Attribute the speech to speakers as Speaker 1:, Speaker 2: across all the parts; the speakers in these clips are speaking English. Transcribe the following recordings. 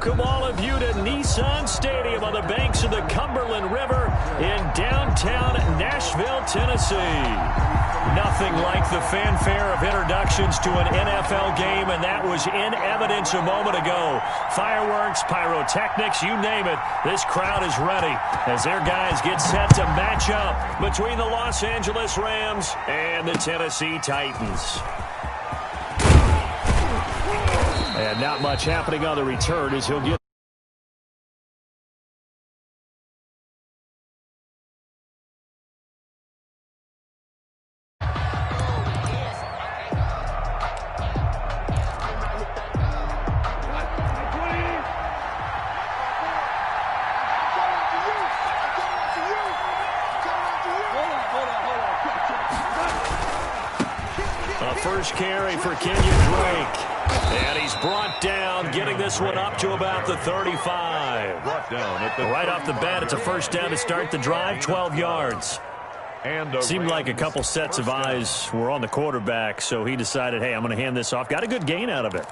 Speaker 1: welcome all of you to Nissan Stadium on the banks of the Cumberland River in downtown Nashville, Tennessee. Nothing like the fanfare of introductions to an NFL game, and that was in evidence a moment ago. Fireworks, pyrotechnics, you name it, this crowd is ready as their guys get set to match up between the Los Angeles Rams and the Tennessee Titans. And not much happening on the return as he'll get a first carry for Kenyon Drake. And he's brought down, getting this one up to about the 35. Right off the bat, it's a first down to start the drive, 12 yards. Seemed like a couple sets of eyes were on the quarterback, so he decided, hey, I'm going to hand this off. Got a good gain out of it.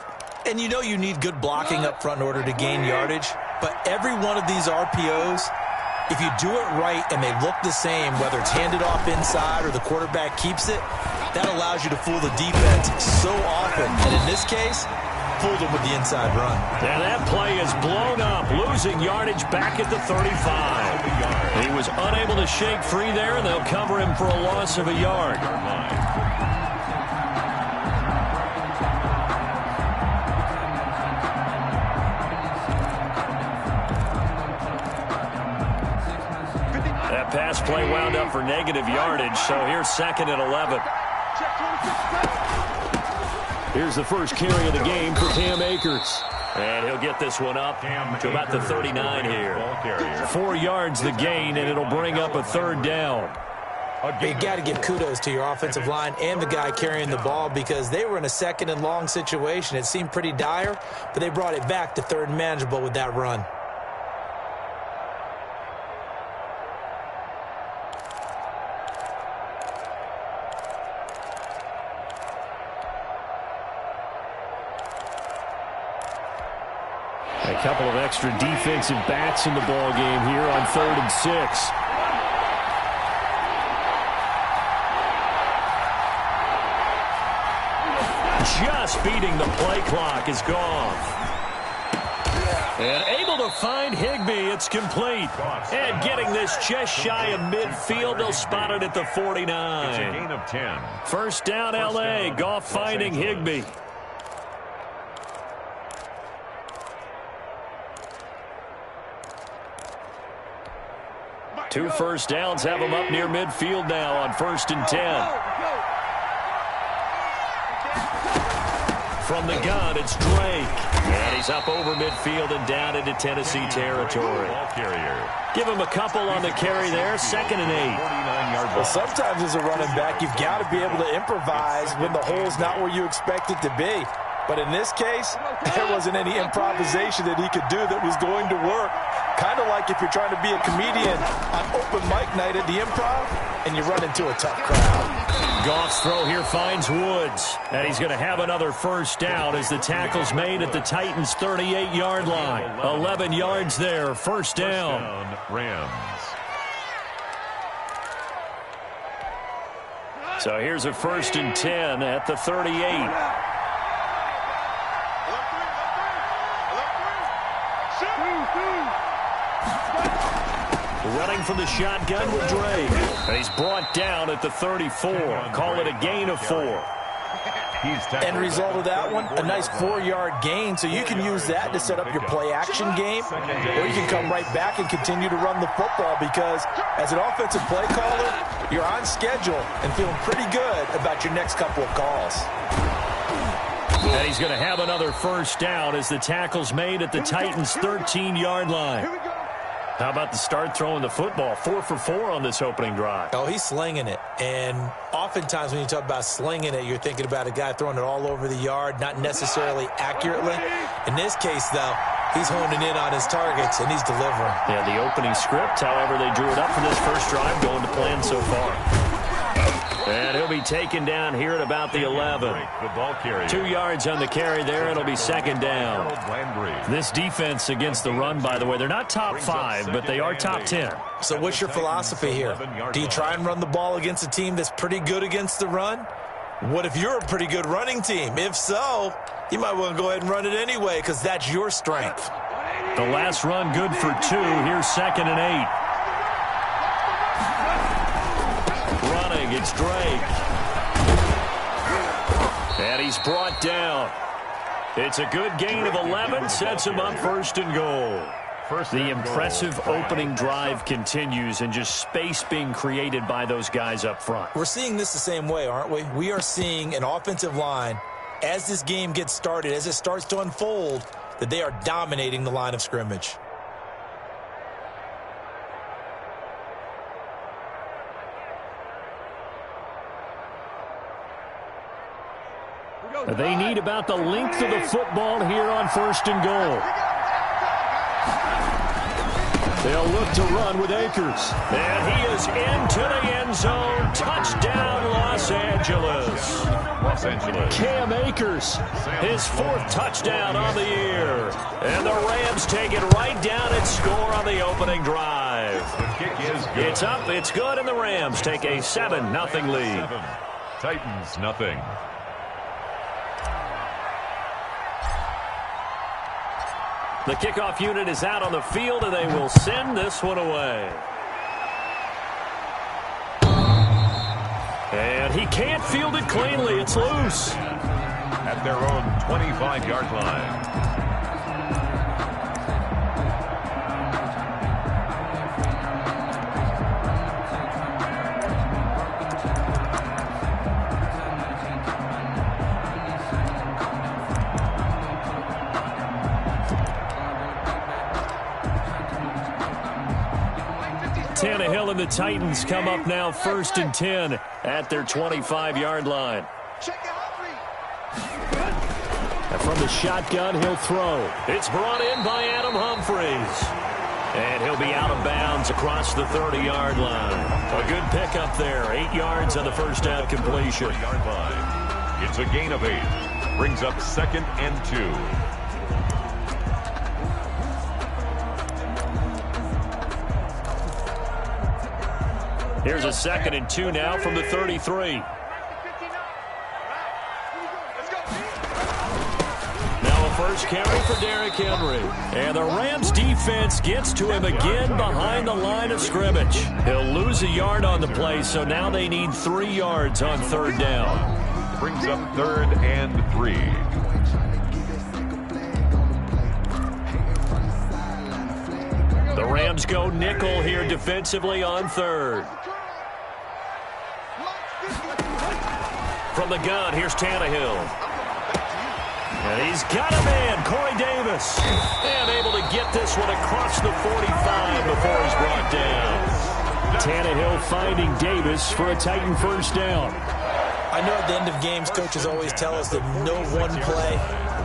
Speaker 2: And you know you need good blocking up front in order to gain yardage, but every one of these RPOs, if you do it right and they look the same, whether it's handed off inside or the quarterback keeps it, that allows you to fool the defense so often. And in this case, fooled them with the inside run.
Speaker 1: And that play is blown up, losing yardage back at the 35. He was unable to shake free there, and they'll cover him for a loss of a yard. That pass play wound up for negative yardage, so here's second and 11. Here's the first carry of the game for Cam Akers. And he'll get this one up to about the 39 here. 4 yards the gain, and it'll bring up a third down.
Speaker 2: You got to give kudos to your offensive line and the guy carrying the ball because they were in a second and long situation. It seemed pretty dire, but they brought it back to third and manageable with that run.
Speaker 1: A couple of extra defensive backs in the ball game here on 3rd and 6. Just beating the play clock is gone. And able to find Higbee. It's complete. And getting this just shy of midfield. They'll spot it at the 49.
Speaker 3: It's a gain of 10.
Speaker 1: First down, L.A. Goff finding Higbee. Two first downs have him up near midfield now on 1st and 10. From the gun, it's Drake. And he's up over midfield and down into Tennessee territory. Give him a couple on the carry there. 2nd and 8.
Speaker 2: Well, sometimes as a running back, you've got to be able to improvise when the hole's not where you expect it to be. But in this case, there wasn't any improvisation that he could do that was going to work. Kind of like if you're trying to be a comedian on open mic night at the Improv and you run into a tough crowd.
Speaker 1: Goff's throw here finds Woods. And he's going to have another first down as the tackle's made at the Titans' 38-yard line. 11 yards there, first down.
Speaker 3: Rams.
Speaker 1: So here's a 1st and 10 at the 38. Running from the shotgun with Drake. And he's brought down at the 34. Call it a gain of 4.
Speaker 2: End result of that one, a nice 4-yard gain, so you can use that to set up your play-action game, or you can come right back and continue to run the football because as an offensive play caller, you're on schedule and feeling pretty good about your next couple of calls.
Speaker 1: And he's going to have another first down as the tackle's made at the Titans' 13-yard line. How about the start throwing the football? 4 for 4 on this opening drive.
Speaker 2: Oh, he's slinging it. And oftentimes when you talk about slinging it, you're thinking about a guy throwing it all over the yard, not necessarily accurately. In this case, though, he's honing in on his targets, and he's delivering.
Speaker 1: Yeah, the opening script, however, they drew it up for this first drive, going to plan so far. And he'll be taken down here at about the 11. 2 yards on the carry there. It'll be second down. This defense against the run, by the way, they're not top 5, but they are top 10.
Speaker 2: So what's your philosophy here? Do you try and run the ball against a team that's pretty good against the run? What if you're a pretty good running team? If so, you might want to go ahead and run it anyway because that's your strength.
Speaker 1: The last run good for 2. Here's 2nd and 8. Running, it's Drake. And he's brought down. It's a good gain of 11. Sets him up 1st and goal. The impressive opening drive continues and just space being created by those guys up front.
Speaker 2: We're seeing this the same way, aren't we? We are seeing an offensive line, as this game gets started, as it starts to unfold, that they are dominating the line of scrimmage.
Speaker 1: They need about the length of the football here on 1st and goal. They'll look to run with Akers. And he is into the end zone. Touchdown, Los Angeles. Cam Akers, his 4th touchdown on the year. And the Rams take it right down and score on the opening drive.
Speaker 3: The kick is good.
Speaker 1: It's up, it's good, and the Rams take a 7-0 lead.
Speaker 3: Titans, nothing.
Speaker 1: The kickoff unit is out on the field, and they will send this one away. And he can't field it cleanly. It's loose.
Speaker 3: At their own 25-yard line.
Speaker 1: Tannehill and the Titans come up now 1st and 10 at their 25-yard line. And from the shotgun, he'll throw. It's brought in by Adam Humphries. And he'll be out of bounds across the 30-yard line. A good pickup there. 8 yards on the first down completion.
Speaker 3: It's a gain of 8. Brings up 2nd and 2.
Speaker 1: Here's a 2nd and 2 now from the 33. Now a first carry for Derrick Henry. And the Rams defense gets to him again behind the line of scrimmage. He'll lose a yard on the play, so now they need 3 yards on 3rd down.
Speaker 3: Brings up 3rd and 3.
Speaker 1: The Rams go nickel here defensively on 3rd. From the gun, here's Tannehill. And he's got him in, Corey Davis. And able to get this one across the 45 before he's brought down. Tannehill finding Davis for a Titan 1st down.
Speaker 2: I know at the end of games, coaches always tell us that no one play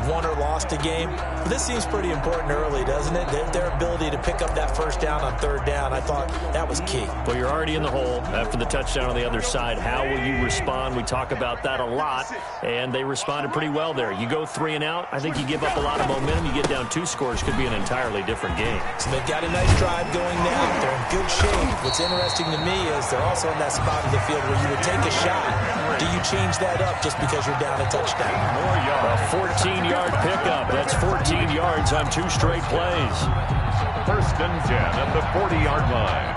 Speaker 2: won or lost a game. But this seems pretty important early, doesn't it? Their ability to pick up that 1st down on 3rd down, I thought that was key.
Speaker 1: Well, you're already in the hole after the touchdown on the other side. How will you respond? We talk about that a lot, and they responded pretty well there. You go 3 and out, I think you give up a lot of momentum. You get down 2 scores, could be an entirely different game.
Speaker 2: So they've got a nice drive going now. They're in good shape. What's interesting to me is they're also in that spot of the field where you would take a shot. Do you change that up just because you're down a touchdown?
Speaker 1: A 14-yard pickup. That's 14 yards on 2 straight plays.
Speaker 3: 1st and 10 at the 40-yard
Speaker 1: line.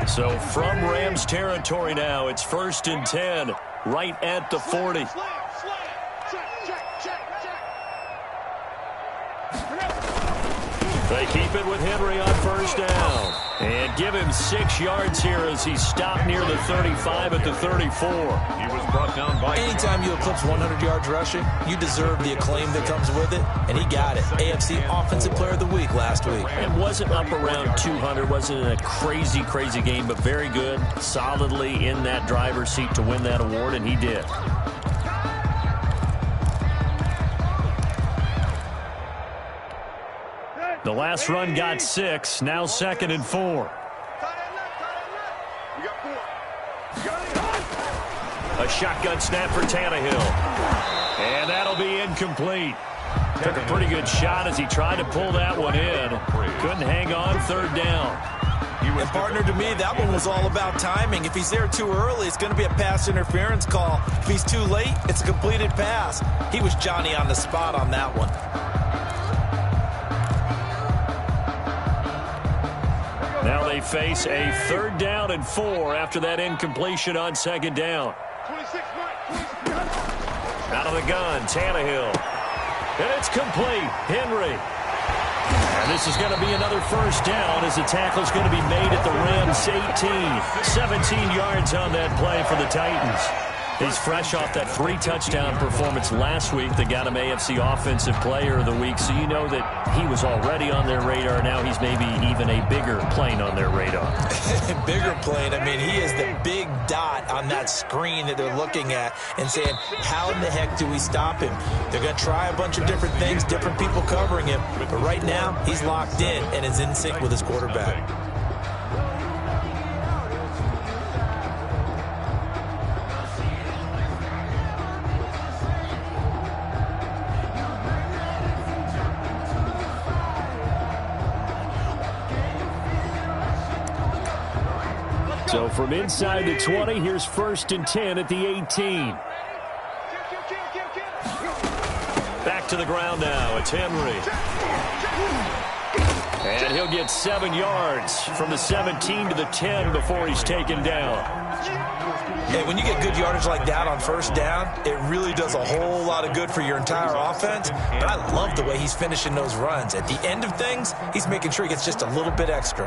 Speaker 1: So from Rams territory now, it's 1st and 10 right at the 40. They keep it with Henry on 1st down. And give him 6 yards here as he's stopped near the 35 at the 34.
Speaker 3: He was brought down by...
Speaker 2: Anytime you eclipse 100 yards rushing, you deserve the acclaim that comes with it, and he got it. AFC Offensive Player of the Week last week.
Speaker 1: It wasn't up around 200, wasn't a crazy, crazy game, but very good, solidly in that driver's seat to win that award, and he did. The last run got 6. Now 2nd and 4. A shotgun snap for Tannehill. And that'll be incomplete. Took a pretty good shot as he tried to pull that one in. Couldn't hang on 3rd down.
Speaker 2: And partner, to me, that one was all about timing. If he's there too early, it's going to be a pass interference call. If he's too late, it's a completed pass. He was Johnny on the spot on that one.
Speaker 1: Now they face a 3rd down and 4 after that incompletion on 2nd down. Out of the gun, Tannehill. And it's complete. Henry. And this is going to be another 1st down as the tackle's going to be made at the Rams' 18. 17 yards on that play for the Titans. He's fresh off that 3-touchdown performance last week that got him AFC Offensive Player of the Week, so you know that he was already on their radar. Now he's maybe even a bigger plane on their radar.
Speaker 2: Bigger plane. I mean, he is the big dot on that screen that they're looking at and saying, how in the heck do we stop him? They're going to try a bunch of different things, different people covering him, but right now he's locked in and is in sync with his quarterback.
Speaker 1: So from inside the 20, here's 1st and 10 at the 18. Back to the ground now. It's Henry. And he'll get 7 yards from the 17 to the 10 before he's taken down.
Speaker 2: Hey, when you get good yardage like that on 1st down, it really does a whole lot of good for your entire offense. But I love the way he's finishing those runs. At the end of things, he's making sure he gets just a little bit extra.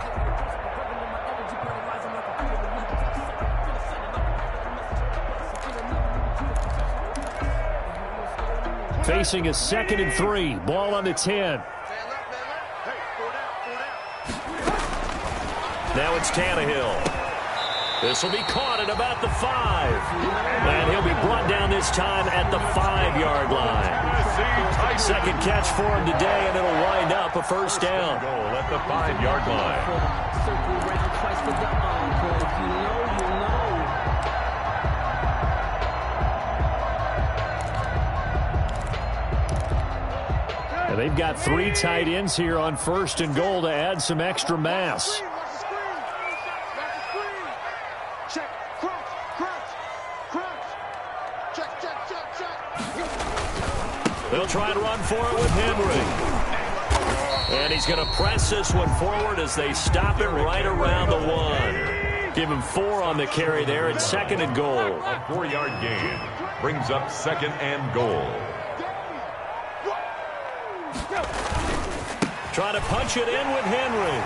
Speaker 1: Facing a 2nd and 3. Ball on the 10. Now it's Tannehill. This will be caught at about the 5. And he'll be brought down this time at the 5-yard line. 2nd catch for him today, and it'll wind up a 1st down.
Speaker 3: Goal at the 5-yard line.
Speaker 1: And they've got 3 tight ends here on 1st and goal to add some extra mass. They'll try to run for it with Henry. And he's going to press this one forward as they stop him right around the 1. Give him 4 on the carry there at 2nd and goal.
Speaker 3: A 4-yard gain brings up 2nd and goal.
Speaker 1: Trying to punch it in with Henry.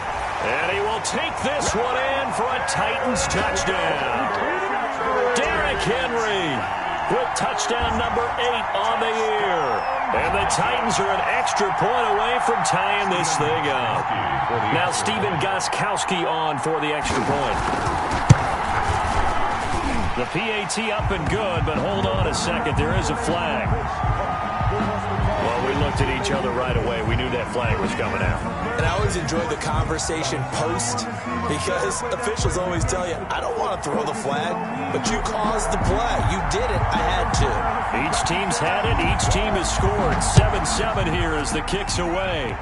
Speaker 1: And he will take this one in for a Titans touchdown. Derrick Henry with touchdown number 8 on the year. And the Titans are an extra point away from tying this thing up. Now Stephen Gostkowski on for the extra point. The PAT up and good, but hold on a second. There is a flag. Well, we looked at each other right away. We knew that flag was coming out.
Speaker 2: And I always enjoy the conversation post because officials always tell you, I don't want to throw the flag, but you caused the play. You did it. I had to.
Speaker 1: Each team's had it. Each team has scored. 7-7 here as the kick's away.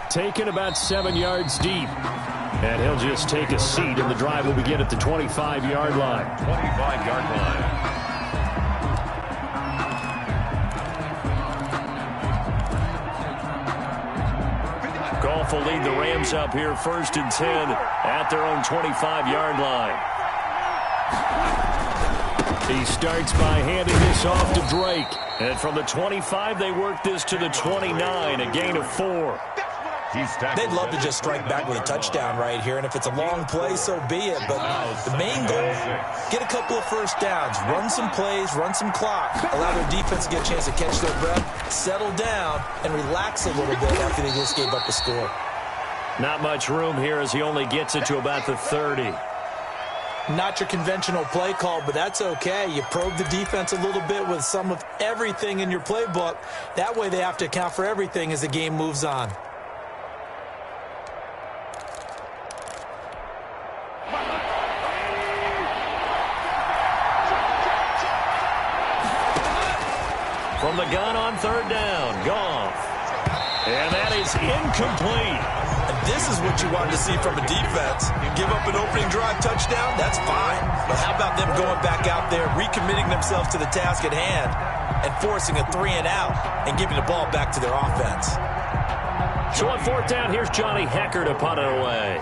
Speaker 1: Taken about 7 yards deep. And he'll just take a seat, and the drive will begin at the 25-yard line.
Speaker 3: 25-yard line.
Speaker 1: Goff will lead the Rams up here 1st and 10 at their own 25-yard line. He starts by handing this off to Drake. And from the 25, they work this to the 29, a gain of 4.
Speaker 2: They'd love to just strike back with a touchdown right here, and if it's a long play, so be it. But the main goal, get a couple of 1st downs, run some plays, run some clock, allow their defense to get a chance to catch their breath, settle down, and relax a little bit after they just gave up the score.
Speaker 1: Not much room here as he only gets it to about the 30.
Speaker 2: Not your conventional play call, but that's okay. You probe the defense a little bit with some of everything in your playbook. That way they have to account for everything as the game moves on.
Speaker 1: From the gun on third down, Goff. And that is incomplete.
Speaker 2: And this is what you wanted to see from a defense. Give up an opening drive touchdown, that's fine. But how about them going back out there, recommitting themselves to the task at hand, and forcing a 3-and-out and giving the ball back to their offense.
Speaker 1: So on fourth down, here's Johnny Hecker to punt it away.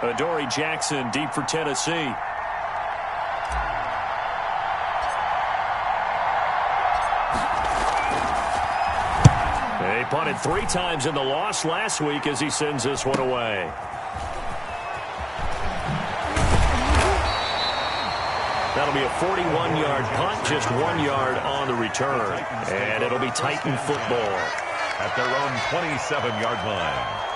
Speaker 1: Adoree Jackson deep for Tennessee. He punted 3 times in the loss last week as he sends this one away. That'll be a 41-yard punt, just 1 yard on the return. And it'll be Titan football.
Speaker 3: At their own 27-yard line.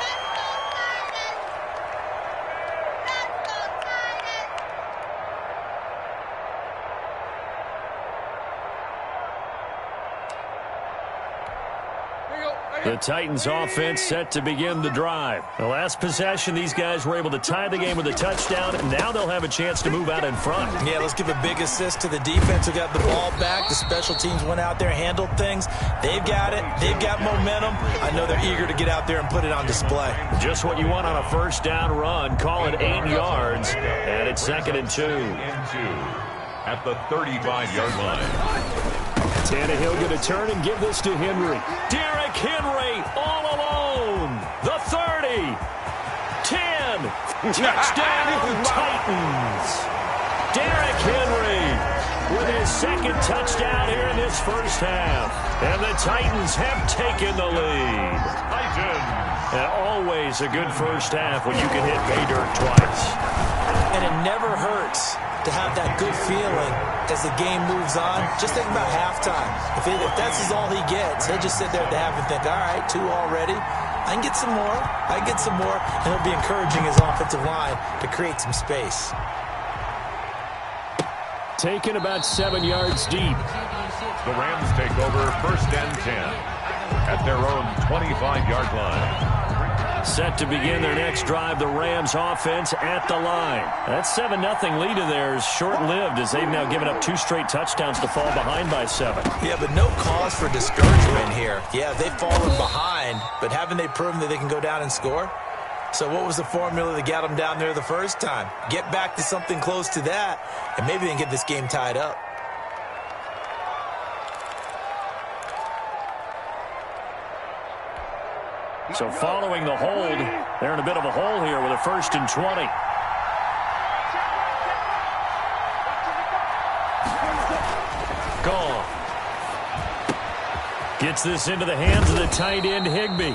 Speaker 1: The Titans offense set to begin the drive. The last possession, these guys were able to tie the game with a touchdown, and now they'll have a chance to move out in front.
Speaker 2: Yeah, let's give a big assist to the defense who got the ball back. The special teams went out there, handled things. They've got it. They've got momentum. I know they're eager to get out there and put it on display.
Speaker 1: Just what you want on a first down run. Call it 8 yards, and it's 2nd and 2.
Speaker 3: At the 35-yard line.
Speaker 1: Tannehill going to turn and give this to Henry. Derrick Henry all alone. The 30. 10. Touchdown, Titans. Derrick Henry with his 2nd touchdown here in this first half. And the Titans have taken the lead. Titans. And always a good first half when you can hit pay dirt twice.
Speaker 2: And it never hurts to have that good feeling as the game moves on. Just think about halftime. If that's all he gets, he'll just sit there at the half and think, all right, 2 already. I can get some more. I can get some more. And he'll be encouraging his offensive line to create some space.
Speaker 1: Taken about 7 yards deep.
Speaker 3: The Rams take over 1st and 10 at their own 25-yard line.
Speaker 1: Set to begin their next drive, the Rams offense at the line. That 7-0 lead of theirs short-lived as they've now given up 2 straight touchdowns to fall behind by 7.
Speaker 2: Yeah, but no cause for discouragement here. Yeah, they've fallen behind, but haven't they proven that they can go down and score? So what was the formula that got them down there the first time? Get back to something close to that, and maybe they can get this game tied up.
Speaker 1: So following the hold, they're in a bit of a hole here with a 1st and 20. Goff gets this into the hands of the tight end Higbee.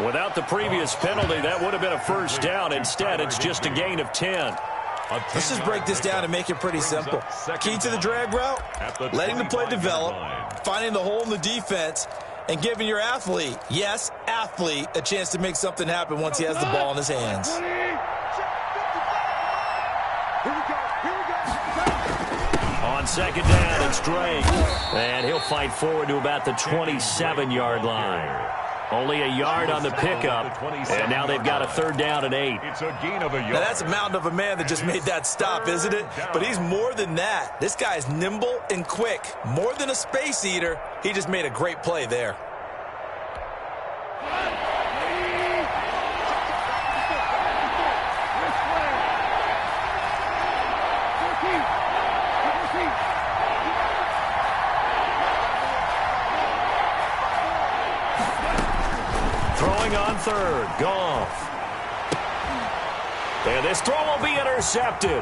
Speaker 1: Without the previous penalty, that would have been a first down. Instead, it's just a gain of 10.
Speaker 2: Let's just break this down and make it pretty simple. Key to the drag route, letting the play develop, finding the hole in the defense, and giving your athlete, yes, athlete, a chance to make something happen once he has the ball in his hands.
Speaker 1: On 2nd down, it's Drake. And he'll fight forward to about the 27-yard line. Only a yard on the pickup, and now they've got a 3rd down and 8.
Speaker 3: It's a gain of a yard.
Speaker 2: Now that's a mountain of a man that just made that stop, isn't it? But he's more than that. This guy's nimble and quick. More than a space eater, he just made a great play there.
Speaker 1: Throwing on 3rd, Goff. And this throw will be intercepted.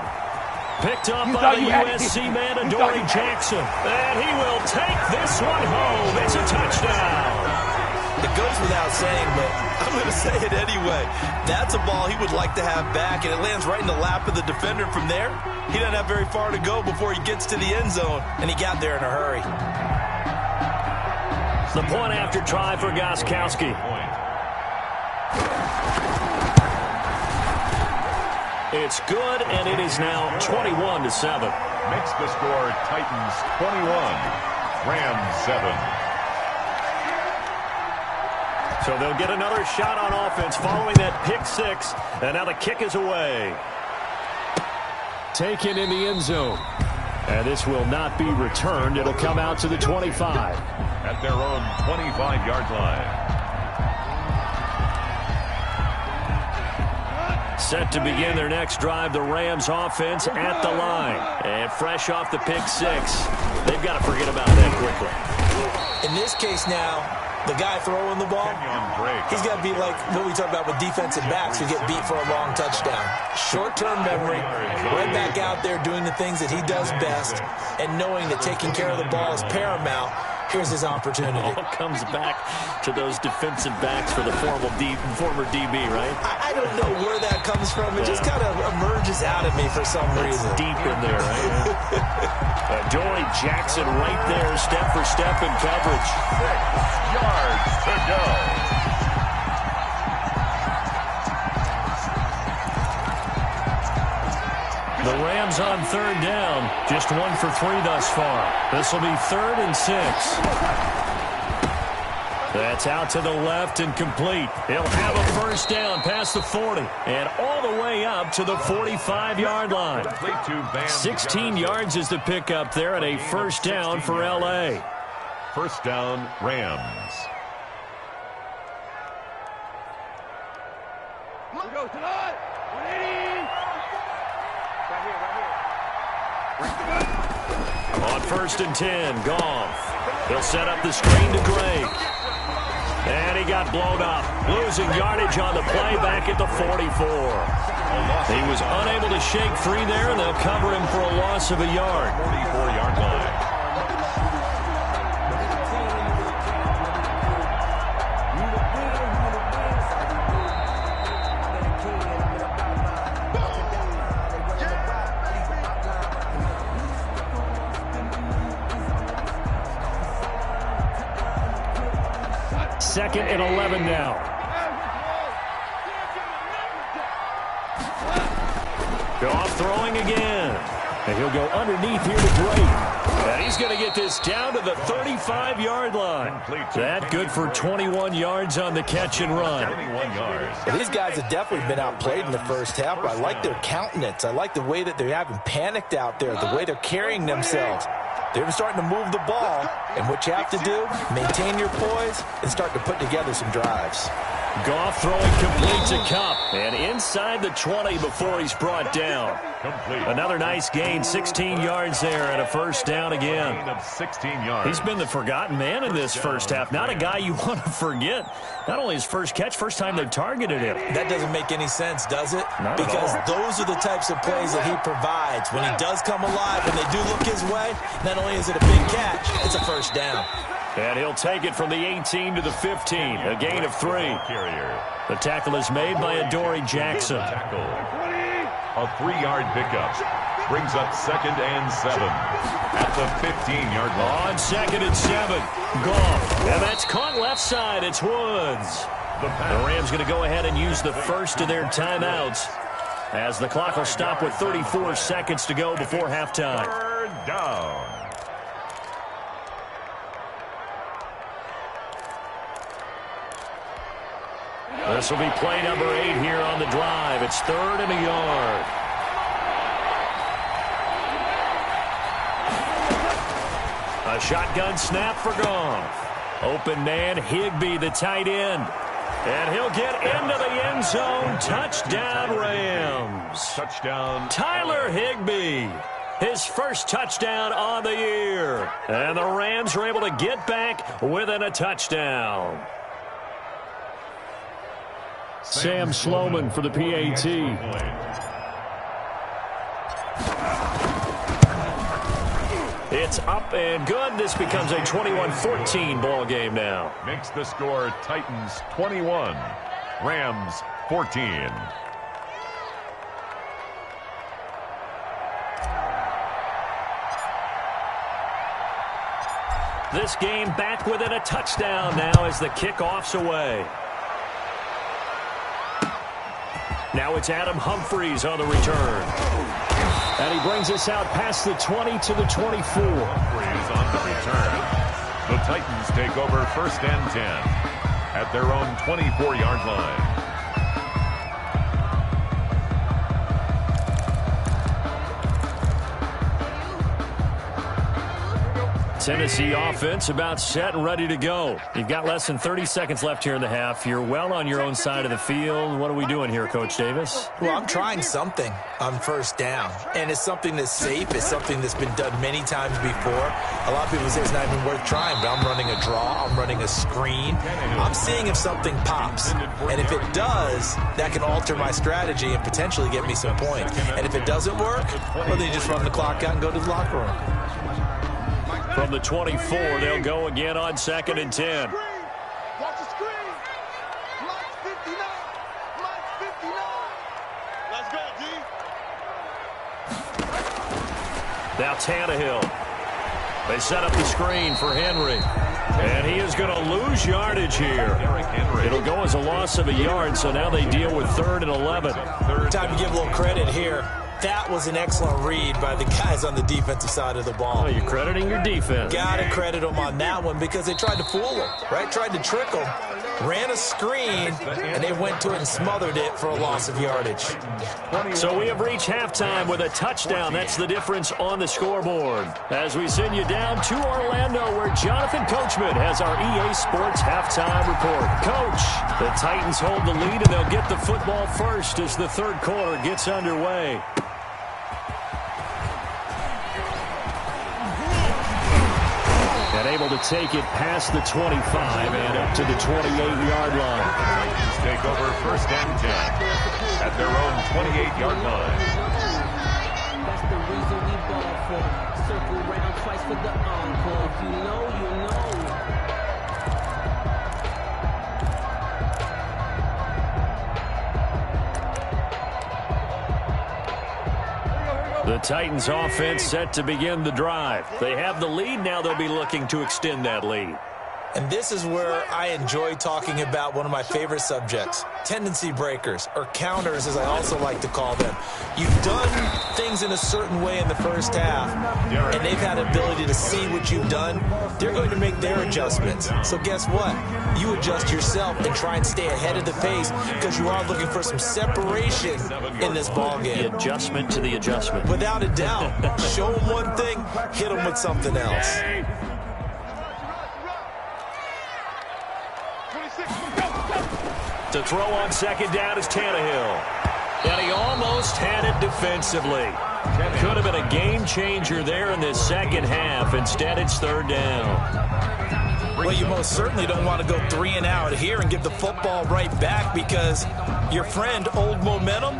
Speaker 1: Picked up by the USC man, Adoree Jackson. And he will take this one home. It's a touchdown.
Speaker 2: It goes without saying, but I'm going to say it anyway. That's a ball he would like to have back, and it lands right in the lap of the defender from there. He doesn't have very far to go before he gets to the end zone, and he got there in a hurry.
Speaker 1: The point after try for Gostkowski. It's good, and it is now 21-7.
Speaker 3: Makes the score Titans 21, Rams 7.
Speaker 1: So they'll get another shot on offense following that pick six, and now the kick is away. Taken in the end zone. And this will not be returned. It'll come out to the 25.
Speaker 3: At their own 25-yard line.
Speaker 1: Set to begin their next drive, the Rams offense at the line. And fresh off the pick six, they've got to forget about that quickly.
Speaker 2: In this case now, the guy throwing the ball, he's got to be like what we talk about with defensive backs who get beat for a long touchdown. Short-term memory, right back out there doing the things that he does best, and knowing that taking care of the ball is paramount. Here's his opportunity.
Speaker 1: All comes back to those defensive backs for the former DB, right?
Speaker 2: I don't know where that comes from. It just kind of emerges out of me for some reason.
Speaker 1: Deep in there, right? Dory Jackson right there, step for step in coverage.
Speaker 3: 6 yards to go.
Speaker 1: The Rams on third down. Just 1 for 3 thus far. This will be 3rd and 6. That's out to the left and complete. He'll have a first down past the 40 and all the way up to the 45-yard line. 16 yards is the pickup there and a first down for L.A.
Speaker 3: First down, Rams.
Speaker 4: Let's go tonight. 180.
Speaker 1: On 1st and 10, Goff. He'll set up the screen to Gray. And he got blown up. Losing yardage on the play back at the 44. He was unable to shake free there, and they'll cover him for a loss of a yard.
Speaker 3: 44-yard line.
Speaker 1: Second and 11 now. Goff throwing again. And he'll go underneath here to Gray. And he's going to get this down to the 35-yard line. That good for 21 yards on the catch and run.
Speaker 3: 21 yards.
Speaker 2: Well, these guys have definitely been outplayed in the first half. I like their countenance. I like the way that they haven't panicked out there, the way they're carrying themselves. They're starting to move the ball, and what you have to do, maintain your poise and start to put together some drives.
Speaker 1: Goff throwing complete to Kupp, and inside the 20 before he's brought down.
Speaker 3: Complete.
Speaker 1: Another nice gain, 16 yards there, and a first down again.
Speaker 3: Gain of 16 yards.
Speaker 1: He's been the forgotten man in this first half. Not a guy you want to forget. Not only his first catch, first time they've targeted him.
Speaker 2: That doesn't make any sense, does it?
Speaker 1: Not
Speaker 2: because
Speaker 1: at all.
Speaker 2: those are the types of plays that he provides. When he does come alive, when they do look his way, not only is it a big catch, it's a first down.
Speaker 1: And he'll take it from the 18 to the 15, a gain of 3. The tackle is made by Adoree Jackson.
Speaker 3: Tackle. A 3-yard pickup. Brings up 2nd and 7 at the 15-yard line.
Speaker 1: On 2nd and 7, Goff. And that's caught left side. It's Woods. The Rams going to go ahead and use the first of their timeouts as the clock will stop with 34 seconds to go before halftime.
Speaker 3: 3rd down.
Speaker 1: This will be play number 8 here on the drive. It's 3rd and a yard. A shotgun snap for Goff. Open man, Higbee, the tight end. And he'll get into the end zone. Touchdown, Rams.
Speaker 3: Touchdown.
Speaker 1: Tyler Higbee. His first touchdown on the year. And the Rams are able to get back within a touchdown. Sam Sloman for the PAT. It's up and good. This becomes a 21-14 ball game now.
Speaker 3: Makes the score Titans 21, Rams 14.
Speaker 1: This game back within a touchdown now as the kickoff's away. Now it's Adam Humphries on the return. And he brings us out past the 20 to the 24.
Speaker 3: Humphries on the return. The Titans take over 1st and 10 at their own 24-yard line.
Speaker 1: Tennessee offense about set and ready to go. You've got less than 30 seconds left here in the half. You're well on your own side of the field. What are we doing here, Coach Davis?
Speaker 2: Well, I'm trying something on 1st down, and it's something that's safe. It's something that's been done many times before. A lot of people say it's not even worth trying, but I'm running a draw. I'm running a screen. I'm seeing if something pops, and if it does, that can alter my strategy and potentially get me some points. And if it doesn't work, well, then you just run the clock out and go to the locker room.
Speaker 1: From the 24, they'll go again on 2nd and 10.
Speaker 4: Watch the screen. Block 59. Block 59. Let's go, D.
Speaker 1: Now Tannehill. They set up the screen for Henry. And he is going to lose yardage here. It'll go as a loss of a yard, so now they deal with 3rd and 11.
Speaker 2: Time to give a little credit here. That was an excellent read by the guys on the defensive side of the ball.
Speaker 1: Oh, you're crediting your defense.
Speaker 2: Got to credit them on that one because they tried to fool them, right? Tried to trick them. Ran a screen, and they went to it and smothered it for a loss of yardage.
Speaker 1: So we have reached halftime with a touchdown. That's the difference on the scoreboard. As we send you down to Orlando, where Jonathan Coachman has our EA Sports halftime report. Coach, the Titans hold the lead, and they'll get the football first as the 3rd quarter gets underway. And able to take it past the 25 and up to the 28-yard line.
Speaker 3: Titans take over 1st and 10 at their own 28-yard line.
Speaker 5: That's the reason we ball for. Circle round twice for the encore. If you know, you know.
Speaker 1: The Titans offense set to begin the drive. They have the lead. Now they'll be looking to extend that lead.
Speaker 2: And this is where I enjoy talking about one of my favorite subjects, tendency breakers, or counters as I also like to call them. You've done things in a certain way in the first half, and they've had ability to see what you've done. They're going to make their adjustments. So guess what? You adjust yourself and try and stay ahead of the pace because you are looking for some separation in this ballgame.
Speaker 1: The adjustment to the adjustment.
Speaker 2: Without a doubt. Show them one thing, hit them with something else.
Speaker 1: To throw on 2nd down is Tannehill. And he almost had it defensively. Could have been a game changer there in this second half. Instead, it's 3rd down.
Speaker 2: Well, you most certainly don't want to go 3 and out here and give the football right back because your friend, Old Momentum,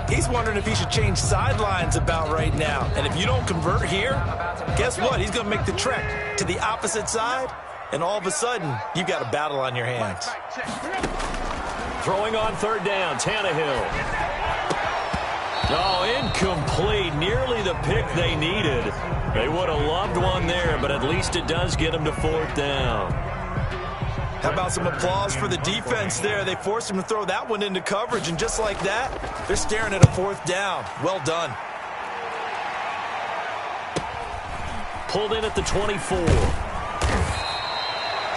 Speaker 2: he's wondering if he should change sidelines about right now. And if you don't convert here, guess what? He's going to make the trek to the opposite side, and all of a sudden, you've got a battle on your hands.
Speaker 1: Throwing on 3rd down, Tannehill. Oh, incomplete. Nearly the pick they needed. They would have loved one there, but at least it does get them to 4th down.
Speaker 2: How about some applause for the defense there? They forced him to throw that one into coverage, and just like that, they're staring at a 4th down. Well done.
Speaker 1: Pulled in at the 24.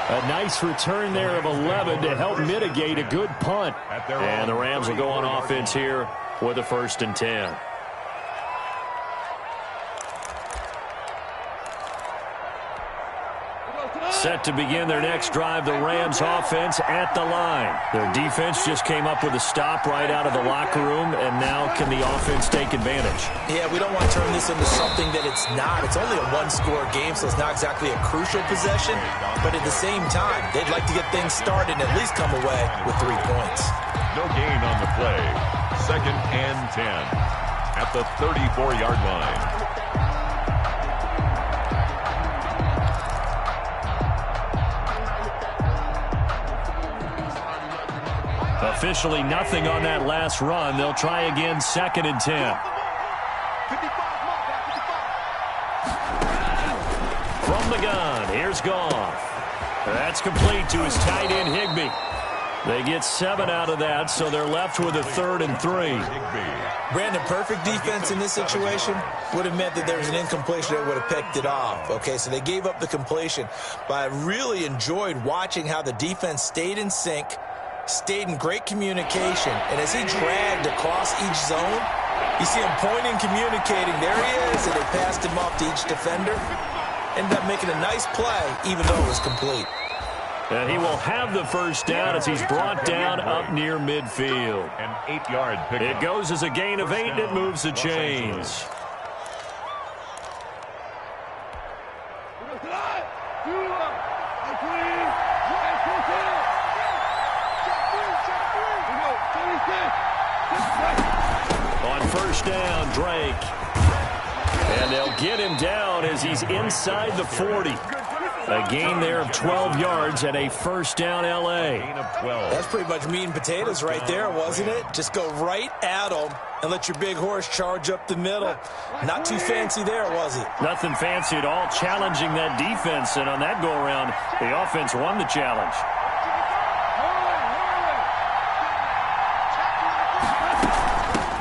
Speaker 1: A nice return there of 11 to help mitigate a good punt. And the Rams will go on offense here with a 1st and 10. Set to begin their next drive, the Rams offense at the line. Their defense just came up with a stop right out of the locker room, and now can the offense take advantage?
Speaker 2: Yeah, we don't want to turn this into something that it's not. It's only a one-score game, so it's not exactly a crucial possession. But at the same time, they'd like to get things started and at least come away with 3 points.
Speaker 3: No gain on the play. 2nd and 10 at the 34-yard line.
Speaker 1: Officially nothing on that last run. They'll try again, 2nd and 10. From the gun, here's Goff. That's complete to his tight end, Higbee. They get 7 out of that, so they're left with a 3rd and 3.
Speaker 2: Brandon, perfect defense in this situation would have meant that there was an incompletion that would have picked it off. Okay, so they gave up the completion. But I really enjoyed watching how the defense stayed in sync, stayed in great communication, and as he dragged across each zone, you see him pointing, communicating. There he is, and they passed him off to each defender. Ended up making a nice play, even though it was complete.
Speaker 1: And he will have the first down as he's brought down up near midfield.
Speaker 3: An 8-yard pickup.
Speaker 1: It goes as a gain of 8, and it moves the chains. On first down, Drake. And they'll get him down as he's inside the 40. A gain there of 12 yards and a first down, L.A.
Speaker 2: That's pretty much meat and potatoes right there, wasn't it? Just go right at them and let your big horse charge up the middle. Not too fancy there, was it?
Speaker 1: Nothing fancy at all, challenging that defense. And on that go-around, the offense won the challenge.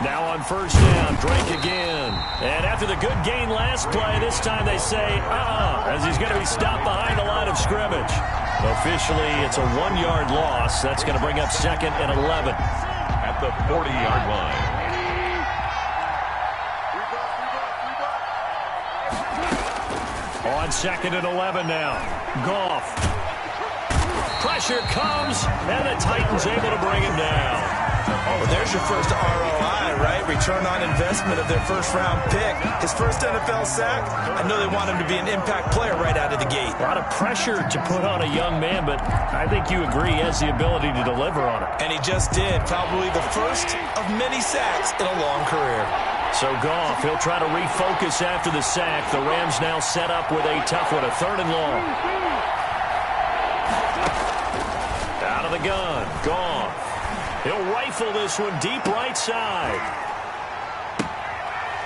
Speaker 1: Now on first down, Drake again. And after the good gain last play, this time they say, as he's going to be stopped behind the line of scrimmage. Officially, it's a 1-yard loss. That's going to bring up 2nd and 11.
Speaker 3: At the 40-yard line.
Speaker 1: On 2nd and 11 now. Goff. Pressure comes, and the Titans able to bring him down.
Speaker 2: Well, there's your first ROI, right? Return on investment of their first-round pick. His first NFL sack, I know they want him to be an impact player right out of the gate.
Speaker 1: A lot of pressure to put on a young man, but I think you agree he has the ability to deliver on it.
Speaker 2: And he just did. Probably the first of many sacks in a long career.
Speaker 1: So Goff, he'll try to refocus after the sack. The Rams now set up with a tough one, a 3rd and long. Out of the gun, Goff. He'll rifle this one deep right side.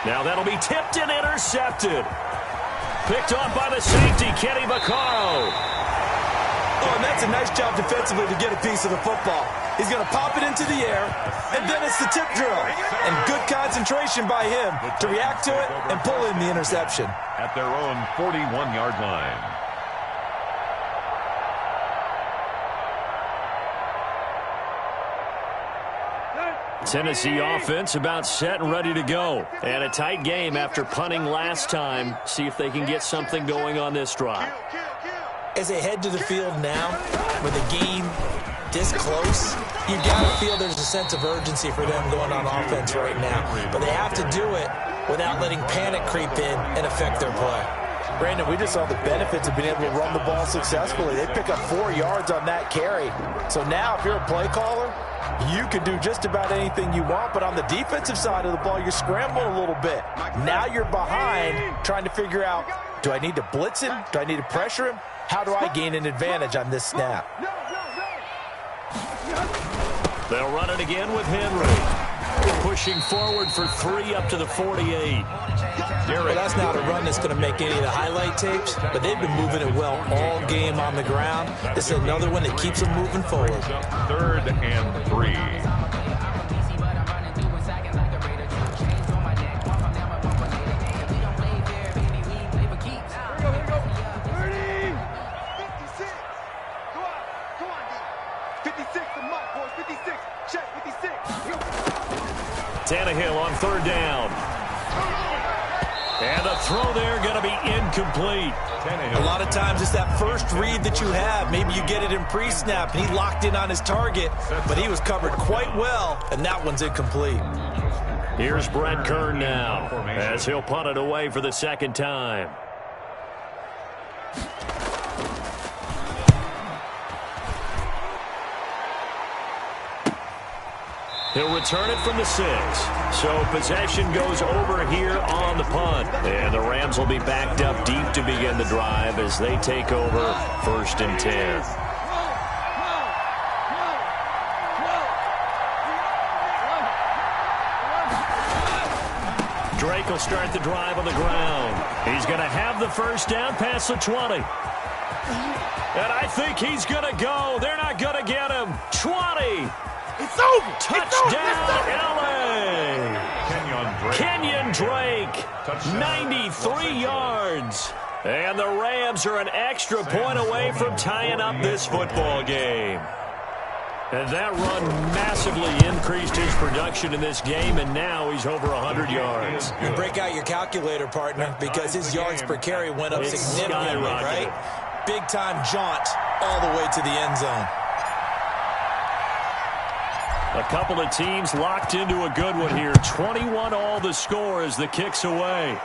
Speaker 1: Now that'll be tipped and intercepted. Picked off by the safety, Kenny Vaccaro.
Speaker 2: Oh, and that's a nice job defensively to get a piece of the football. He's going to pop it into the air, and then it's the tip drill. And good concentration by him to react to it and pull in the interception.
Speaker 3: At their own 41-yard line.
Speaker 1: Tennessee offense about set and ready to go. And a tight game after punting last time. See if they can get something going on this drive.
Speaker 2: As they head to the field now, with the game this close, you got to feel there's a sense of urgency for them going on offense right now. But they have to do it without letting panic creep in and affect their play.
Speaker 6: Brandon, we just saw the benefits of being able to run the ball successfully. They pick up 4 yards on that carry. So now if you're a play caller, you can do just about anything you want, but on the defensive side of the ball, you're scrambling a little bit. Now you're behind trying to figure out, do I need to blitz him? Do I need to pressure him? How do I gain an advantage on this snap?
Speaker 1: They'll run it again with Henry. Pushing forward for 3 up to the 48.
Speaker 2: Well, that's not a run that's going to make any of the highlight tapes, but they've been moving it well all game on the ground. This is another one that keeps them moving forward.
Speaker 3: 3rd and 3.
Speaker 1: Tannehill on 3rd down. And the throw there going to be incomplete.
Speaker 2: A lot of times it's that first read that you have. Maybe you get it in pre-snap, and he locked in on his target, but he was covered quite well, and that one's incomplete.
Speaker 1: Here's Brett Kern now, as he'll punt it away for the 2nd time. He'll return it from the 6. So possession goes over here on the punt. And the Rams will be backed up deep to begin the drive as they take over 1st and 10. Drake will start the drive on the ground. He's going to have the first down past the 20. And I think he's going to go. They're not going to get him. 20.
Speaker 4: It's over.
Speaker 1: Touchdown, L.A.
Speaker 3: Kenyon
Speaker 1: Drake,
Speaker 3: Touchdown.
Speaker 1: 93 yards. And the Rams are an extra point away from tying up this football game. And that run massively increased his production in this game, and now he's over 100 yards.
Speaker 6: You break out your calculator, partner, because his yards per carry went up significantly, right? Big-time jaunt all the way to the end zone.
Speaker 1: A couple of teams locked into a good one here. 21 all the score as the kick's away.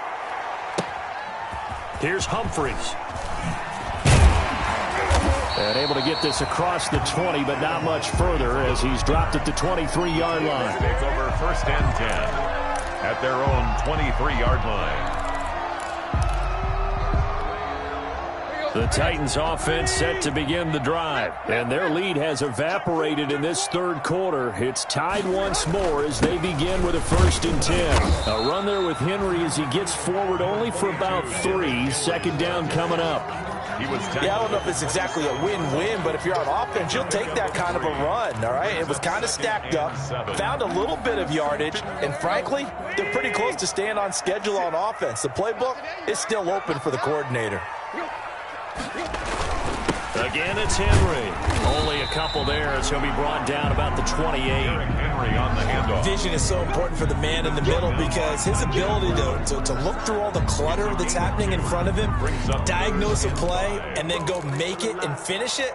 Speaker 1: Here's Humphries. And able to get this across the 20, but not much further as he's dropped at the 23-yard line.
Speaker 3: It's over 1st and 10 at their own 23-yard line.
Speaker 1: The Titans offense set to begin the drive, and their lead has evaporated in this third quarter. It's tied once more as they begin with a 1st and 10. A run there with Henry as he gets forward only for about 3. 2nd down coming up.
Speaker 6: Yeah, I don't know if it's exactly a win-win, but if you're on offense, you'll take that kind of a run, all right? It was kind of stacked up, found a little bit of yardage, and frankly, they're pretty close to staying on schedule on offense. The playbook is still open for the coordinator.
Speaker 1: Again, it's Henry. Only a couple there as he'll be brought down about the 28.
Speaker 3: Henry on the handoff.
Speaker 6: Vision is so important for the man in the middle because his ability to look through all the clutter that's happening in front of him, diagnose a play, and then go make it and finish it,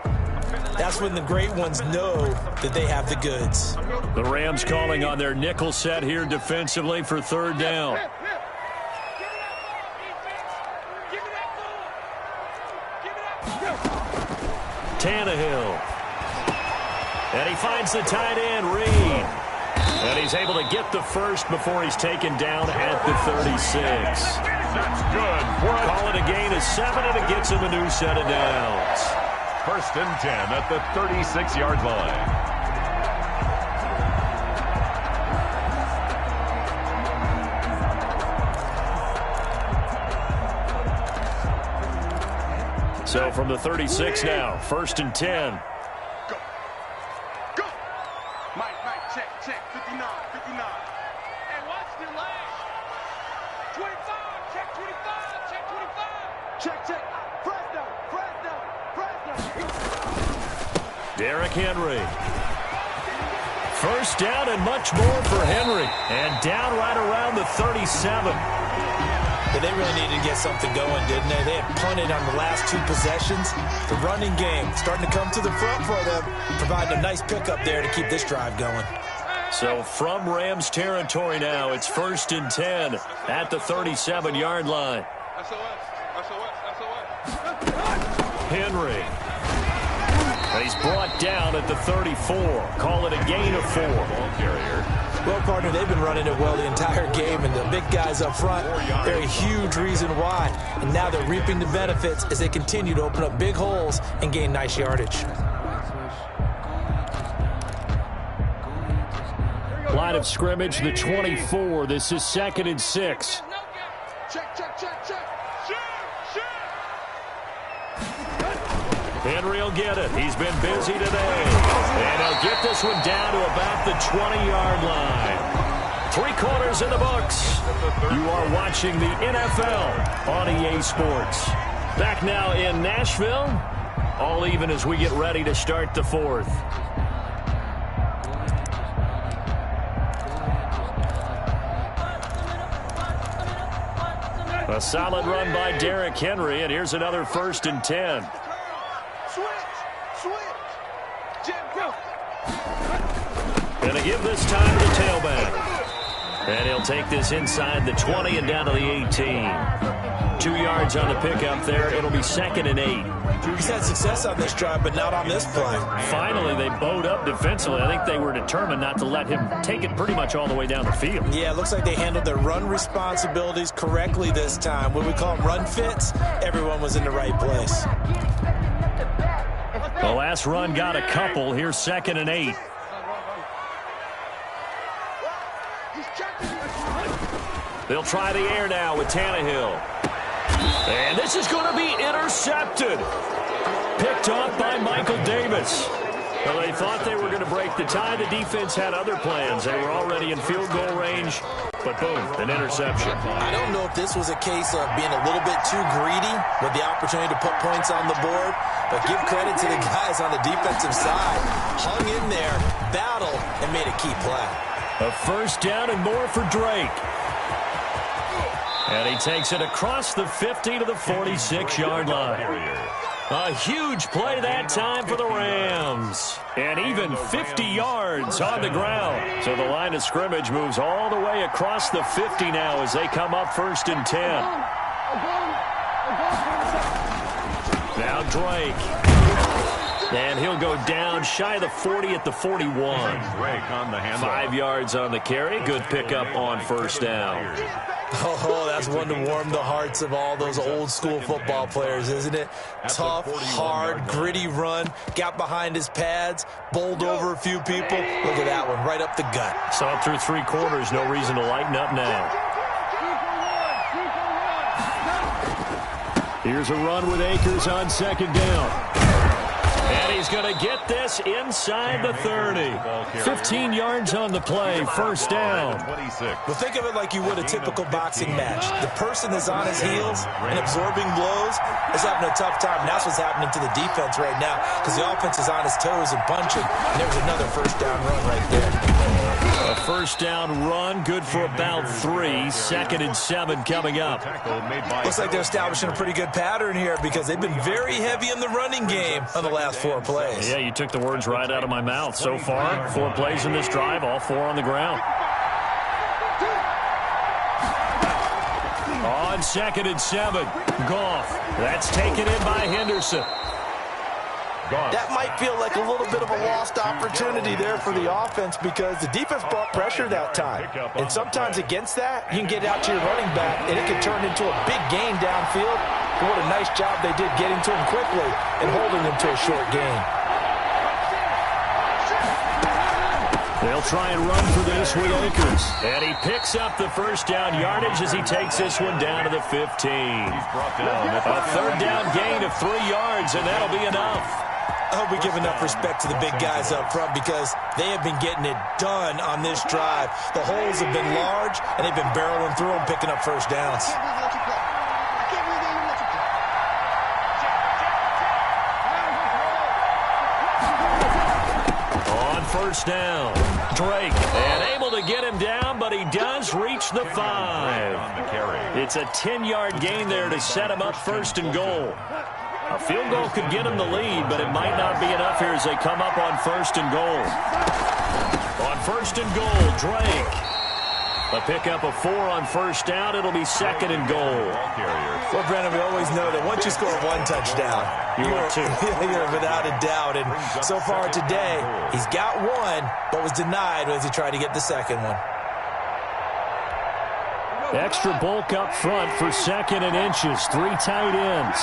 Speaker 6: that's when the great ones know that they have the goods.
Speaker 1: The Rams calling on their nickel set here defensively for 3rd down. Tannehill. And he finds the tight end, Reed. And he's able to get the first before he's taken down at the 36.
Speaker 3: That's good.
Speaker 1: Call it a gain of 7, and it gets him a new set of downs.
Speaker 3: 1st and 10 at the 36-yard line.
Speaker 1: So from the 36 now, 1st and 10.
Speaker 4: Go. Go. Mike, check. 59. Hey, watch the leg. 25. Check 25. Check. Press down.
Speaker 1: Derrick Henry. 1st down and much more for Henry. And down right around the 37.
Speaker 6: But they really needed to get something going, didn't they? They had punted on the last 2 possessions. The running game starting to come to the front for them, providing a nice pickup there to keep this drive going.
Speaker 1: So from Rams territory now, it's 1st and 10 at the 37-yard line.
Speaker 4: SOS.
Speaker 1: Henry. He's brought down at the 34. Call it a gain of 4.
Speaker 3: Ball carrier.
Speaker 6: Well, partner, they've been running it well the entire game, and the big guys up front, they're a huge reason why. And now they're reaping the benefits as they continue to open up big holes and gain nice yardage.
Speaker 1: Line of scrimmage, the 24. This is 2nd and 6.
Speaker 4: Check.
Speaker 1: Henry will get it. He's been busy today. And he'll get this one down to about the 20-yard line. 3 quarters in the books. You are watching the NFL on EA Sports. Back now in Nashville. All even as we get ready to start the 4th. A solid run by Derrick Henry, and here's another 1st and 10.
Speaker 4: Switch. Jim, go.
Speaker 1: Gonna give this time to the tailback. And he'll take this inside the 20 and down to the 18. 2 yards on the pickup there. It'll be 2nd and 8.
Speaker 6: He's had success on this drive, but not on this play.
Speaker 1: Finally, they bowed up defensively. I think they were determined not to let him take it pretty much all the way down the field.
Speaker 6: Yeah, it looks like they handled their run responsibilities correctly this time. What we call them run fits, everyone was in the right place.
Speaker 1: The last run got a couple. Here's 2nd and 8. They'll try the air now with Tannehill. And this is going to be intercepted. this. Well, they thought they were going to break the tie. The defense had other plans. They were already in field goal range, but boom, an interception.
Speaker 6: I don't know if this was a case of being a little bit too greedy with the opportunity to put points on the board, but give credit to the guys on the defensive side. Hung in there, battled, and made a key play.
Speaker 1: A first down and more for Drake. And he takes it across the 50 to the 46-yard line. A huge play that time for the Rams. And even 50 yards on the ground. So the line of scrimmage moves all the way across the 50 now as they come up 1st and 10. Now Drake. And he'll go down shy of the 40 at the 41.
Speaker 3: Drake on the handoff.
Speaker 1: 5 yards on the carry. Good pickup on first down.
Speaker 6: Oh, that's one to warm the hearts of all those old-school football players, isn't it? Tough, hard, gritty run, got behind his pads, bowled over a few people. Look at that one, right up the gut.
Speaker 1: So up through 3 quarters, no reason to lighten up now. Here's a run with Akers on 2nd down. And he's going to get this inside the 30. 15 yards on the play, first down.
Speaker 6: Well, think of it like you would a typical boxing match. The person is on his heels and absorbing blows is having a tough time. And that's what's happening to the defense right now because the offense is on his toes and punching. And there was another first down run right there.
Speaker 1: A first down run, good for about 3. 2nd and 7 coming up.
Speaker 6: Looks like they're establishing a pretty good pattern here because they've been very heavy in the running game on the last 4 plays.
Speaker 1: Yeah, you took the words right out of my mouth. So far, 4 plays in this drive, all 4 on the ground. On 2nd and 7, Goff. That's taken in by Henderson.
Speaker 6: That might feel like a little bit of a lost opportunity there for the offense because the defense brought pressure that time. And sometimes against that, you can get out to your running back, and it can turn into a big gain downfield. And what a nice job they did getting to him quickly and holding him to a short gain.
Speaker 1: They'll try and run for this with Akers. And he picks up the first down yardage as he takes this one down to the 15. A 3rd down gain of 3 yards, and that'll be enough.
Speaker 6: I hope we give enough respect to the big guys up front because they have been getting it done on this drive. The holes have been large, and they've been barreling through them, picking up first downs.
Speaker 1: On first down, Drake, and able to get him down, but he does reach the 5. It's a 10-yard gain there to set him up 1st and goal. A field goal could get him the lead, but it might not be enough here as they come up on 1st and goal. On 1st and goal, Drake. A pickup of 4 on first down. It'll be 2nd and goal.
Speaker 6: Well, Brandon, we always know that once you score 1 touchdown, you're without a doubt. And so far today, he's got 1, but was denied as he tried to get the 2nd one.
Speaker 1: Extra bulk up front for 2nd and inches. 3 tight ends.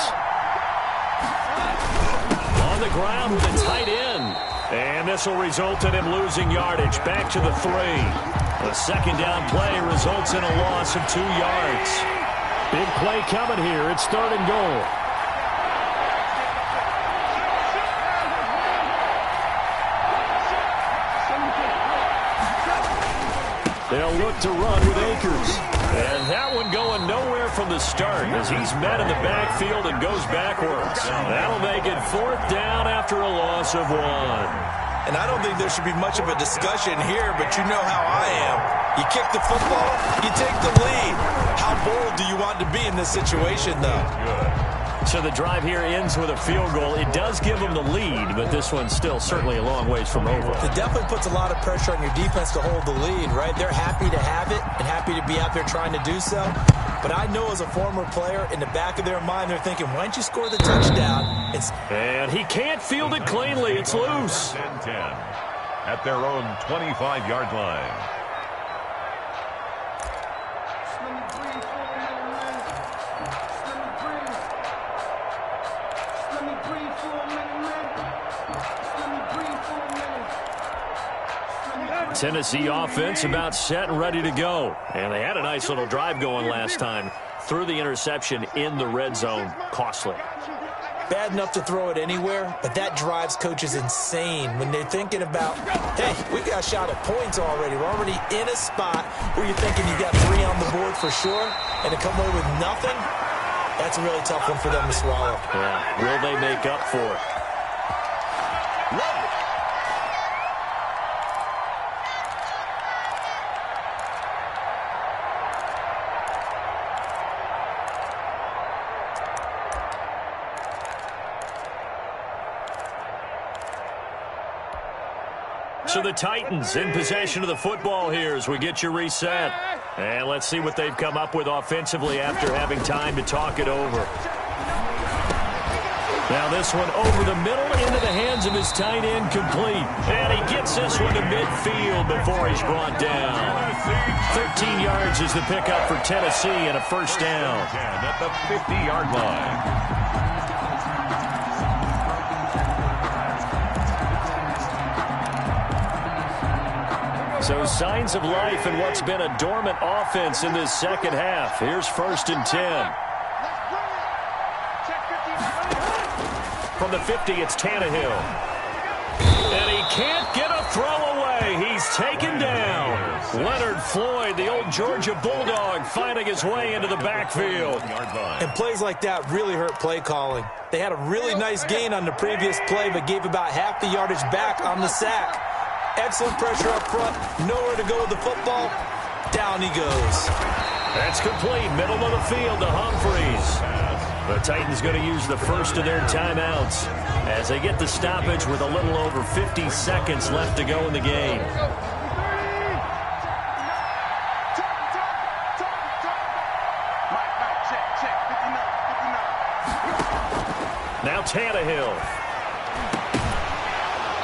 Speaker 1: On the ground with a tight end. And this will result in him losing yardage. Back to the 3. The 2nd down play results in a loss of 2 yards. Big play coming here. It's 3rd and goal. They'll look to run with Akers. And that one going nowhere from the start as he's met in the backfield and goes backwards. That'll make it 4th down after a loss of 1.
Speaker 6: And I don't think there should be much of a discussion here, but you know how I am. You kick the football, you take the lead. How bold do you want to be in this situation, though?
Speaker 1: So the drive here ends with a field goal. It does give them the lead, but this one's still certainly a long ways from over.
Speaker 6: It definitely puts a lot of pressure on your defense to hold the lead, right? They're happy to have it and happy to be out there trying to do so. But I know as a former player, in the back of their mind, they're thinking, why don't you score the touchdown?
Speaker 1: And he can't field it cleanly. It's loose.
Speaker 3: 10 at their own 25-yard line.
Speaker 1: Tennessee offense about set and ready to go. And they had a nice little drive going last time. Threw the interception in the red zone. Costly.
Speaker 6: bad enough to throw it anywhere, but that drives coaches insane when they're thinking about, hey, we've got a shot at points already. We're already in a spot where you're thinking you got 3 on the board for sure, and to come away with nothing, that's a really tough one for them to swallow.
Speaker 1: Yeah. Will they make up for it? So the Titans in possession of the football here as we get you reset. And let's see what they've come up with offensively after having time to talk it over. Now this one over the middle into the hands of his tight end, complete. And he gets this one to midfield before he's brought down. 13 yards is the pickup for Tennessee and a first down.
Speaker 3: At the 50-yard line.
Speaker 1: So signs of life in what's been a dormant offense in this second half. Here's 1st and 10. From the 50, it's Tannehill. And he can't get a throw away. He's taken down. Leonard Floyd, the old Georgia Bulldog, finding his way into the backfield.
Speaker 6: And plays like that really hurt play calling. They had a really nice gain on the previous play, but gave about half the yardage back on the sack. Excellent pressure up front. Nowhere to go with the football. Down he goes.
Speaker 1: That's complete. Middle of the field to Humphreys. The Titans going to use the first of their timeouts as they get the stoppage with a little over 50 seconds left to go in the game. Now Tannehill.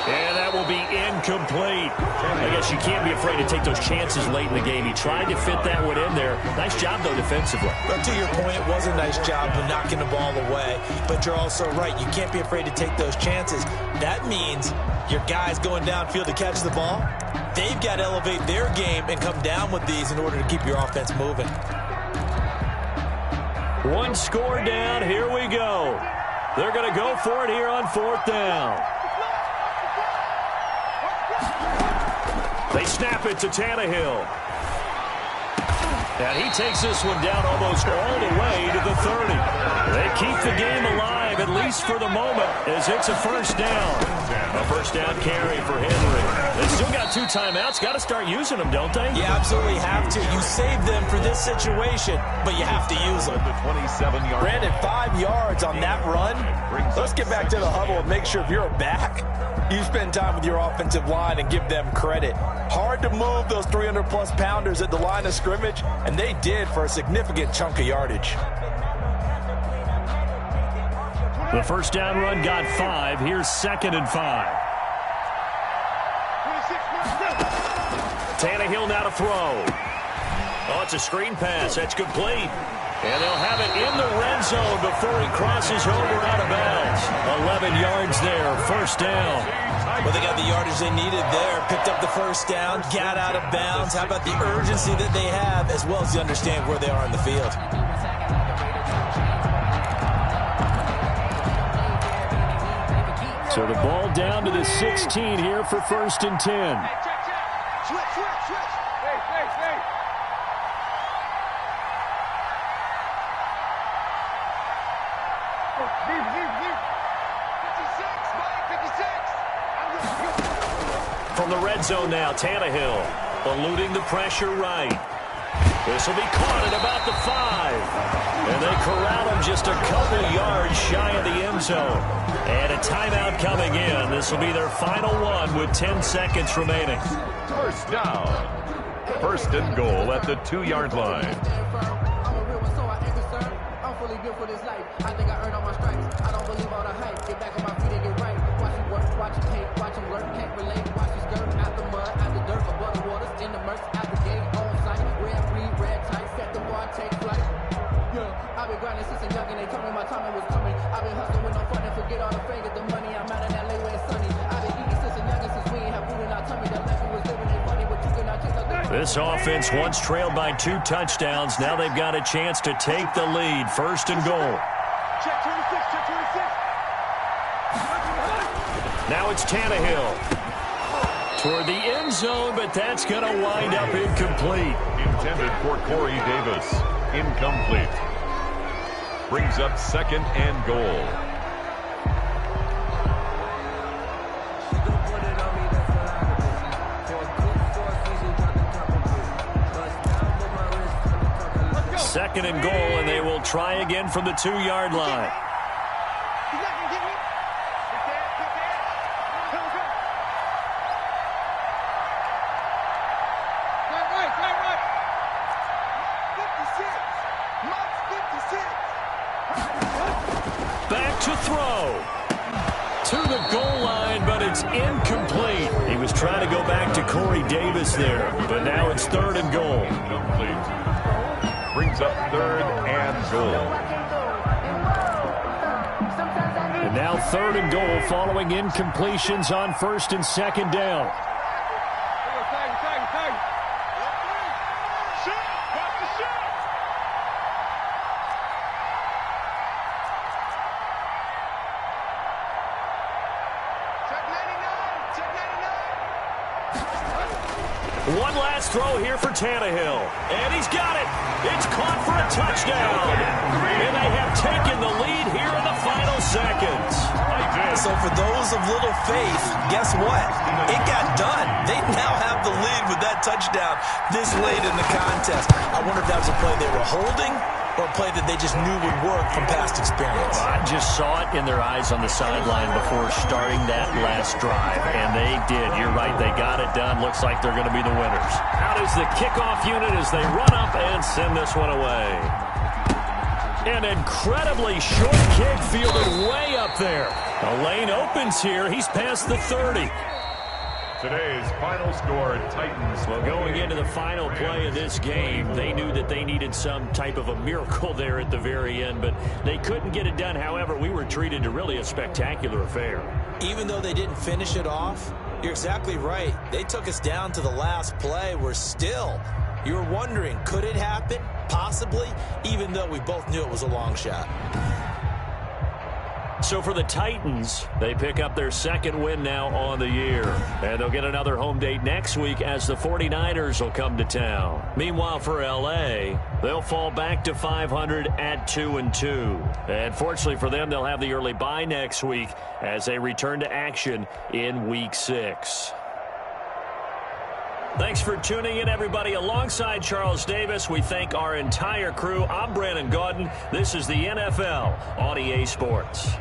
Speaker 1: And that will be incomplete. I guess you can't be afraid to take those chances late in the game. He tried to fit that one in there. Nice job, though, defensively.
Speaker 6: But to your point, it was a nice job of knocking the ball away. But you're also right. You can't be afraid to take those chances. That means your guys going downfield to catch the ball, they've got to elevate their game and come down with these in order to keep your offense moving.
Speaker 1: One score down. Here we go. They're going to go for it here on 4th down. They snap it to Tannehill. And he takes this one down almost all the way to the 30. They keep the game alive, at least for the moment, as it's a first down. A first down carry for Henry. They still got 2 timeouts. Got to start using them, don't they?
Speaker 6: You absolutely have to. You save them for this situation, but you have to use them. Brandon, 5 yards on that run. Let's get back to the huddle and make sure if you're back, you spend time with your offensive line and give them credit. Hard to move those 300-plus pounders at the line of scrimmage, and they did for a significant chunk of yardage.
Speaker 1: The first down run got 5. Here's 2nd and 5. Tannehill now to throw. Oh, it's a screen pass. That's complete. And they'll have it in the red zone before he crosses over out of bounds. 11 yards there, first down.
Speaker 6: Well, they got the yardage they needed there. Picked up the first down, got out of bounds. How about the urgency that they have, as well as you understand where they are in the field.
Speaker 1: So the ball down to the 16 here for 1st and 10.
Speaker 4: Switch. Hey.
Speaker 1: From the red zone now, Tannehill eluding the pressure right. This will be caught at about the 5. And they corral him just a couple yards shy of the end zone. And a timeout coming in. This will be their final one with 10 seconds remaining.
Speaker 3: First down. 1st and goal at the 2-yard line.
Speaker 5: I think I earned all my stripes. I don't believe all the hype. Get back on my feet and get right. Watch him work, watch him hate, watch him lurk, can't relate. Watch his skirt out the mud, out the dirt, above the waters, in the murks, out the gate, on sight. Red tight, set the bar, take flight. Yeah, I've been grinding since a young and they told me my time was coming. I've been hustling with no fun and forget all the fame, get the money. I'm out in LA where it's sunny. I've been eating since a young and since we ain't have food in our tummy. That life we was living ain't funny, but you cannot take nothing.
Speaker 1: This offense once trailed by 2 touchdowns. Now they've got a chance to take the lead. 1st and goal.
Speaker 4: Check 26.
Speaker 1: Now it's Tannehill. Toward the end zone, but that's going to wind up incomplete.
Speaker 3: Intended for Corey Davis. Incomplete. Brings up 2nd and goal.
Speaker 1: Second and goal, and they will try again from the 2-yard line.
Speaker 4: He's not going to get me. Right. 56. Mike's 56.
Speaker 1: Back to throw. To the goal line, but it's incomplete. He was trying to go back to Corey Davis there, but now it's 3rd and goal.
Speaker 3: Incomplete. Brings up 3rd and goal.
Speaker 1: And now 3rd and goal following incompletions on 1st and 2nd down. One last throw here for Tannehill. And he's got it. It's caught for a touchdown. And they have taken the lead here in the final seconds.
Speaker 6: So for those of little faith, guess what? It got done. They now have the lead with that touchdown this late in the contest. I wonder if that was a play they were holding or a play that they just knew would work from past experience.
Speaker 1: I just saw it in their eyes on the sideline before starting that last drive, and they did. You're right. They got it done. Looks like they're going to be the winners. Out is the kickoff unit as they run up and send this one away. An incredibly short kick fielded way up there. A lane opens here. He's past the 30.
Speaker 3: Today's final score, Titans.
Speaker 1: Well, going into the final play of this game, they knew that they needed some type of a miracle there at the very end, but they couldn't get it done. However, we were treated to really a spectacular affair.
Speaker 6: Even though they didn't finish it off, you're exactly right. They took us down to the last play. We're still, you were wondering, could it happen? Possibly, even though we both knew it was a long shot.
Speaker 1: So for the Titans, they pick up their 2nd win now on the year. And they'll get another home date next week as the 49ers will come to town. Meanwhile, for L.A., they'll fall back to 500 at 2-2. And fortunately for them, they'll have the early bye next week as they return to action in Week 6. Thanks for tuning in, everybody. Alongside Charles Davis, we thank our entire crew. I'm Brandon Gaudin. This is the NFL on EA Sports.